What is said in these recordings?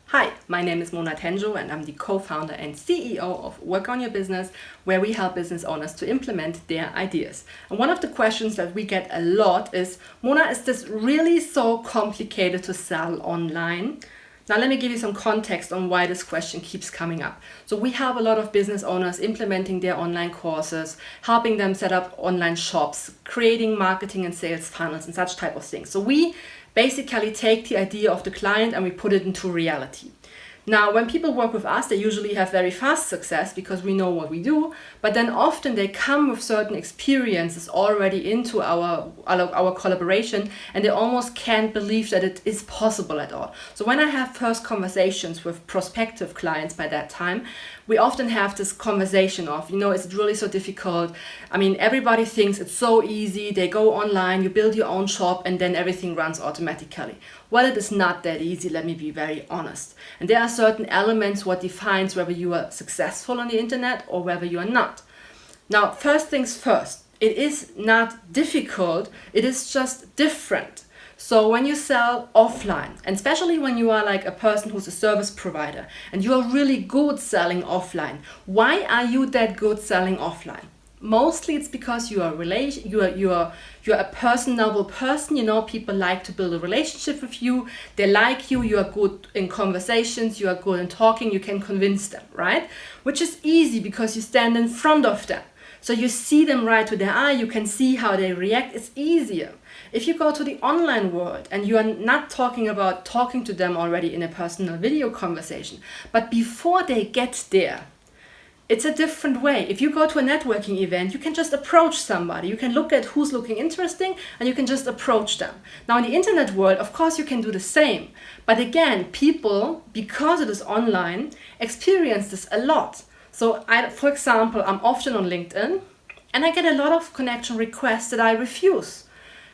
Hi, my name is Mona Tenjo and I'm the co-founder and CEO of Work on Your Business, where we help business owners to implement their ideas. And one of the questions that we get a lot is, Mona, is this really so complicated to sell online? Now let me give you some context on why this question keeps coming up. So we help a lot of business owners implementing their online courses, helping them set up online shops, creating marketing and sales funnels and such type of things. So we basically take the idea of the client and we put it into reality. Now, when people work with us, they usually have very fast success because we know what we do, but then often they come with certain experiences already into our collaboration and they almost can't believe that it is possible at all. So when I have first conversations with prospective clients by that time, we often have this conversation of, is it really so difficult? I mean, everybody thinks it's so easy. They go online, you build your own shop and then everything runs automatically. Well, it is not that easy, let me be very honest. And there are certain elements what defines whether you are successful on the internet or whether you are not. Now, first things first, it is not difficult, it is just different. So when you sell offline, and especially when you are like a person who's a service provider and you are really good selling offline, why are you that good selling offline? Mostly it's because you are a personable person, people like to build a relationship with you, they like you, you are good in conversations, you are good in talking, you can convince them, right? Which is easy because you stand in front of them. So you see them right to their eye, you can see how they react, it's easier. If you go to the online world and you are not talking about talking to them already in a personal video conversation, but before they get there, it's a different way. If you go to a networking event, you can just approach somebody. You can look at who's looking interesting and you can just approach them. Now in the internet world, of course you can do the same. But again, people, because it is online, experience this a lot. So for example, I'm often on LinkedIn and I get a lot of connection requests that I refuse.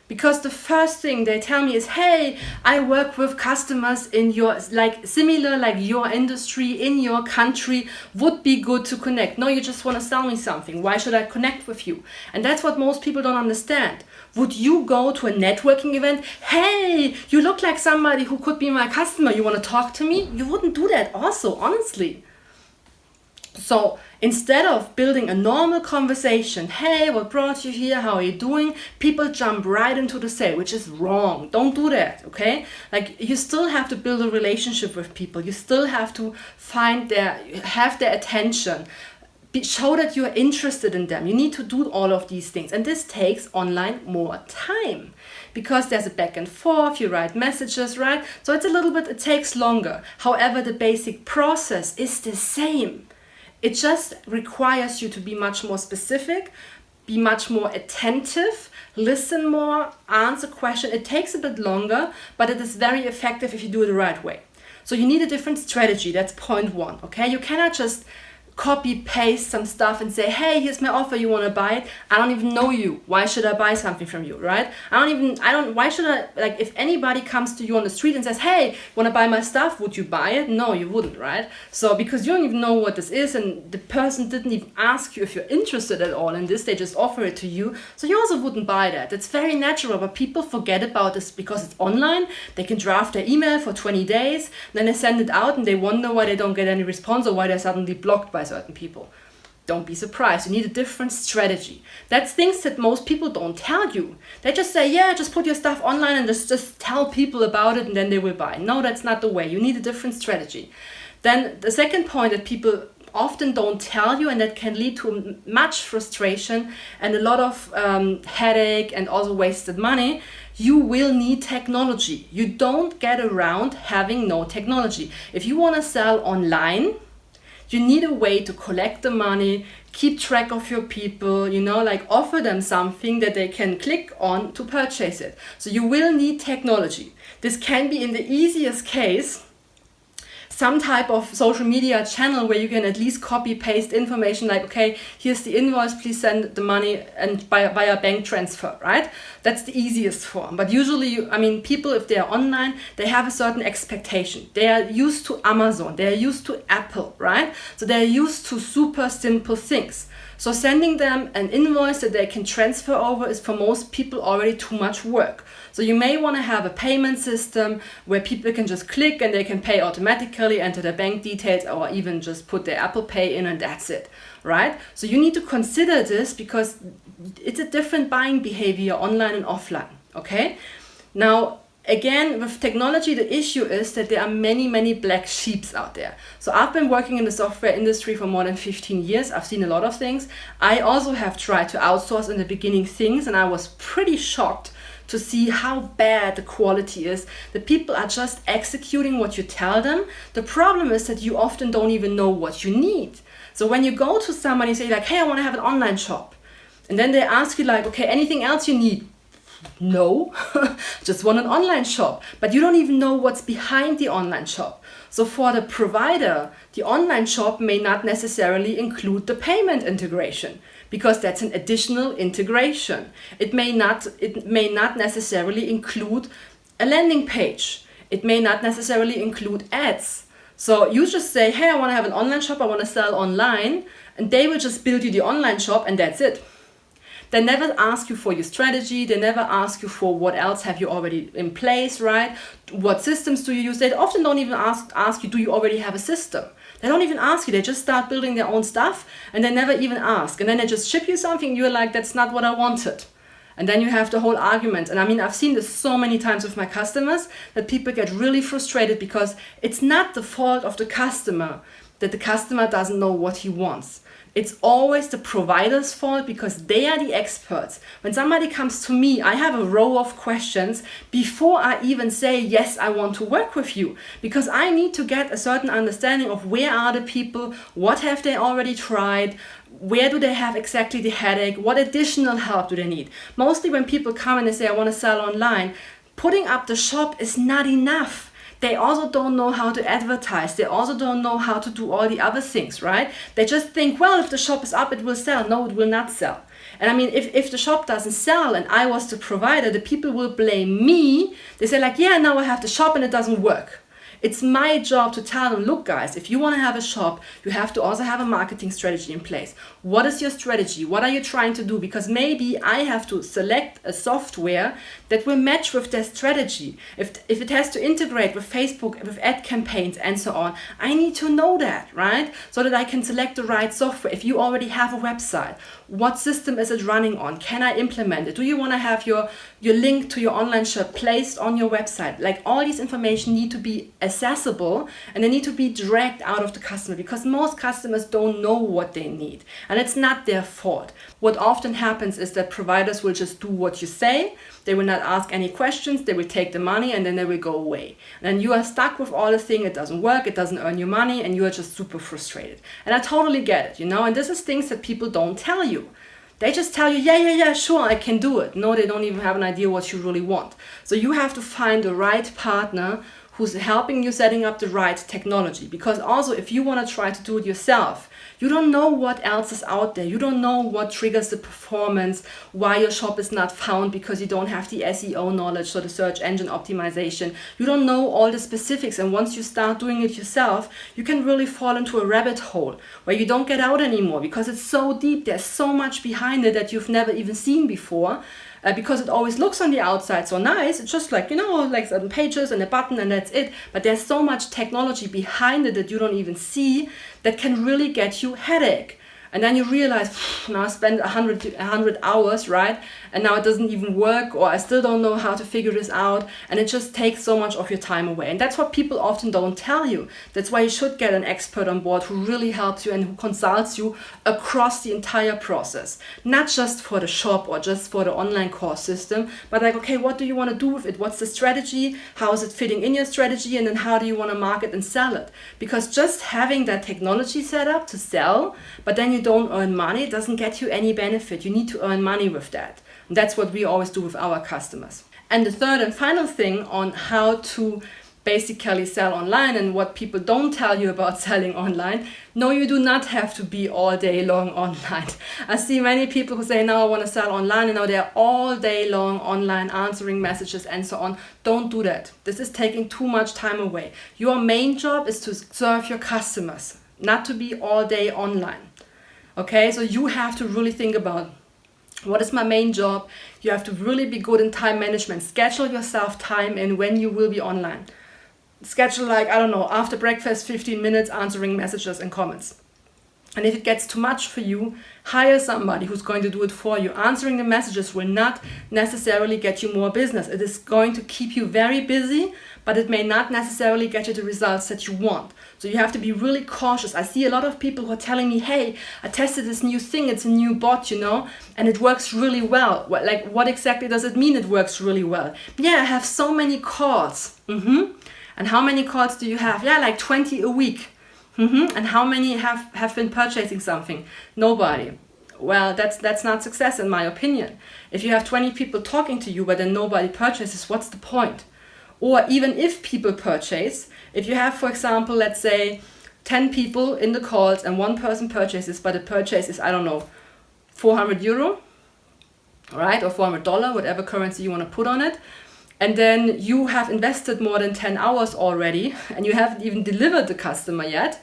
Because the first thing they tell me is, hey, I work with customers in your, similar your industry, in your country, would be good to connect. No, you just want to sell me something. Why should I connect with you? And that's what most people don't understand. Would you go to a networking event? Hey, you look like somebody who could be my customer. You want to talk to me? You wouldn't do that also, honestly. So instead of building a normal conversation, hey, what brought you here? How are you doing? People jump right into the sale, which is wrong. Don't do that, okay? You still have to build a relationship with people. You still have to have their attention. Show that you are interested in them. You need to do all of these things. And this takes online more time because there's a back and forth, you write messages, right? So it takes longer. However, the basic process is the same. It just requires you to be much more specific, be much more attentive, listen more, answer questions. It takes a bit longer, but it is very effective if you do it the right way. So you need a different strategy. That's point one, okay? You cannot just copy paste some stuff and say, hey, here's my offer, you want to buy it? I don't even know you. Why should I buy something from you, right? Why should I, if anybody comes to you on the street and says, hey, want to buy my stuff? Would you buy it? No, you wouldn't, right? So because you don't even know what this is and the person didn't even ask you if you're interested at all in this, they just offer it to you. So you also wouldn't buy that. It's very natural, but people forget about this because it's online. They can draft their email for 20 days, then they send it out and they wonder why they don't get any response or why they're suddenly blocked by certain people. Don't be surprised. You need a different strategy. That's things that most people don't tell you. They just say, yeah, just put your stuff online and just tell people about it and then they will buy. No, that's not the way. You need a different strategy. Then the second point that people often don't tell you and that can lead to much frustration and a lot of headache and also wasted money, you will need technology. You don't get around having no technology. If you want to sell online, you need a way to collect the money, keep track of your people, offer them something that they can click on to purchase it. So you will need technology. This can be, in the easiest case, some type of social media channel where you can at least copy paste information like, okay, here's the invoice, please send the money and via bank transfer, right? That's the easiest form. But usually, people, if they're online, they have a certain expectation. They are used to Amazon, they are used to Apple, right? So they're used to super simple things. So sending them an invoice that they can transfer over is for most people already too much work. So you may want to have a payment system where people can just click and they can pay automatically, enter their bank details, or even just put their Apple Pay in and that's it, right? So you need to consider this because it's a different buying behavior online and offline, okay? Now, again, with technology, the issue is that there are many black sheeps out there. So I've been working in the software industry for more than 15 years. I've seen a lot of things. I also have tried to outsource in the beginning things, and I was pretty shocked to see how bad the quality is. The people are just executing what you tell them. The problem is that you often don't even know what you need. So when you go to somebody and say like, hey, I want to have an online shop. And then they ask you like, okay, anything else you need? No, just want an online shop, but you don't even know what's behind the online shop. So for the provider, the online shop may not necessarily include the payment integration because that's an additional integration. It may not necessarily include a landing page. It may not necessarily include ads. So you just say, hey, I want to have an online shop, I want to sell online, and they will just build you the online shop and that's it. They never ask you for your strategy. They never ask you for what else have you already in place, right? What systems do you use? They often don't even ask you, do you already have a system? They don't even ask you. They just start building their own stuff and they never even ask. And then they just ship you something. You're like, that's not what I wanted. And then you have the whole argument. And I mean, I've seen this so many times with my customers that people get really frustrated because it's not the fault of the customer that the customer doesn't know what he wants. It's always the provider's fault because they are the experts. When somebody comes to me, I have a row of questions before I even say, yes, I want to work with you. Because I need to get a certain understanding of where are the people, what have they already tried, where do they have exactly the headache, what additional help do they need. Mostly when people come and they say, I want to sell online, putting up the shop is not enough. They also don't know how to advertise. They also don't know how to do all the other things, right? They just think, well, if the shop is up, it will sell. No, it will not sell. And I mean, if the shop doesn't sell and I was the provider, the people will blame me. They say like, yeah, now I have the shop and it doesn't work. It's my job to tell them, look guys, if you want to have a shop, you have to also have a marketing strategy in place. What is your strategy? What are you trying to do? Because maybe I have to select a software that will match with their strategy. If it has to integrate with Facebook, with ad campaigns and so on, I need to know that, right? So that I can select the right software. If you already have a website, what system is it running on? Can I implement it? Do you want to have your link to your online shop placed on your website? Like all these information need to be accessible and they need to be dragged out of the customer because most customers don't know what they need and it's not their fault. What often happens is that providers will just do what you say. They will not ask any questions. They will take the money and then they will go away. And then you are stuck with all the thing. It doesn't work. It doesn't earn you money and you are just super frustrated. And I totally get it, and this is things that people don't tell you. They just tell you, yeah, sure, I can do it. No, they don't even have an idea what you really want. So you have to find the right partner who's helping you setting up the right technology. Because also if you want to try to do it yourself, you don't know what else is out there. You don't know what triggers the performance, why your shop is not found because you don't have the SEO knowledge, so the search engine optimization. You don't know all the specifics. And once you start doing it yourself, you can really fall into a rabbit hole where you don't get out anymore because it's so deep. There's so much behind it that you've never even seen before. Because it always looks on the outside so nice. It's just like, like certain pages and a button and that's it. But there's so much technology behind it that you don't even see that can really get you headache. And then you realize, now I spent 100 hours, right? And now it doesn't even work, or I still don't know how to figure this out. And it just takes so much of your time away. And that's what people often don't tell you. That's why you should get an expert on board who really helps you and who consults you across the entire process. Not just for the shop or just for the online course system, but like, okay, what do you want to do with it? What's the strategy? How is it fitting in your strategy? And then how do you want to market and sell it? Because just having that technology set up to sell, but then you don't earn money, it doesn't get you any benefit. You need to earn money with that. And that's what we always do with our customers. And the third and final thing on how to basically sell online and what people don't tell you about selling online, no, you do not have to be all day long online. I see many people who say, now I want to sell online, and now they're all day long online answering messages and so on. Don't do that. This is taking too much time away. Your main job is to serve your customers, not to be all day online. Okay, so you have to really think about, what is my main job? You have to really be good in time management. Schedule yourself time in when you will be online. Schedule, like, I don't know, after breakfast, 15 minutes answering messages and comments. And if it gets too much for you, hire somebody who's going to do it for you. Answering the messages will not necessarily get you more business. It is going to keep you very busy, but it may not necessarily get you the results that you want. So you have to be really cautious. I see a lot of people who are telling me, hey, I tested this new thing, it's a new bot, and it works really well. What exactly does it mean it works really well? Yeah, I have so many calls. And how many calls do you have? Yeah, like 20 a week. And how many have been purchasing something? Nobody. Well, that's not success in my opinion. If you have 20 people talking to you but then nobody purchases, what's the point? Or even if people purchase, if you have, for example, let's say 10 people in the calls and one person purchases, but the purchase is, I don't know, 400 euro, right? Or $400, whatever currency you want to put on it. And then you have invested more than 10 hours already and you haven't even delivered the customer yet.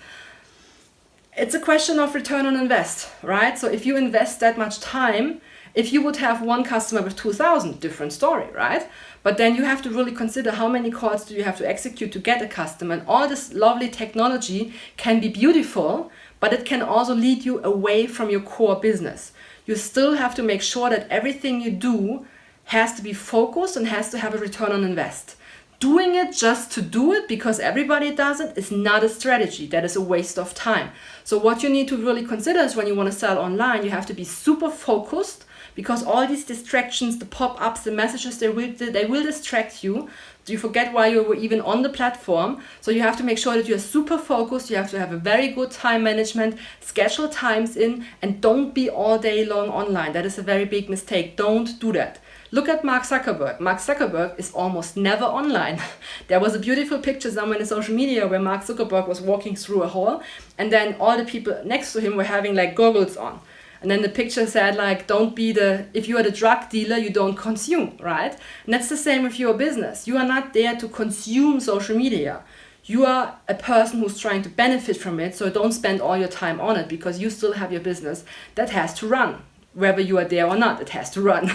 It's a question of return on invest, right? So if you invest that much time, if you would have one customer with 2,000, different story, right? But then you have to really consider how many calls do you have to execute to get a customer. And all this lovely technology can be beautiful, but it can also lead you away from your core business. You still have to make sure that everything you do has to be focused and has to have a return on invest. Doing it just to do it because everybody does it is not a strategy. That is a waste of time. So what you need to really consider is when you want to sell online, you have to be super focused, because all these distractions, the pop-ups, the messages, they will distract you. You forget why you were even on the platform. So you have to make sure that you're super focused. You have to have a very good time management, schedule times in, and don't be all day long online. That is a very big mistake. Don't do that. Look at Mark Zuckerberg. Mark Zuckerberg is almost never online. There was a beautiful picture somewhere in social media where Mark Zuckerberg was walking through a hall and then all the people next to him were having like goggles on. And then the picture said like, if you are the drug dealer, you don't consume, right? And that's the same with your business. You are not there to consume social media. You are a person who's trying to benefit from it. So don't spend all your time on it because you still have your business that has to run. Whether you are there or not, it has to run.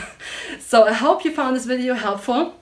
So I hope you found this video helpful.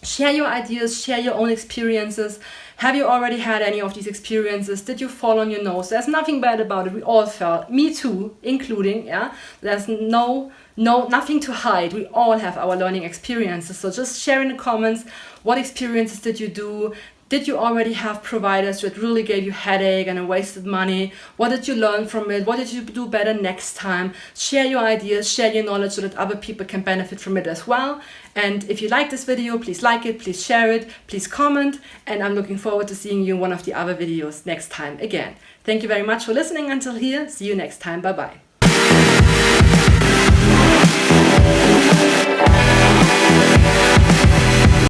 Share your ideas, share your own experiences. Have you already had any of these experiences? Did you fall on your nose? There's nothing bad about it. We all fell, me too, including, yeah. There's nothing to hide. We all have our learning experiences. So just share in the comments, what experiences did you do? Did you already have providers that really gave you headache and wasted money? What did you learn from it? What did you do better next time? Share your ideas, share your knowledge so that other people can benefit from it as well. And if you like this video, please like it, please share it, please comment. And I'm looking forward to seeing you in one of the other videos next time again. Thank you very much for listening until here. See you next time. Bye-bye.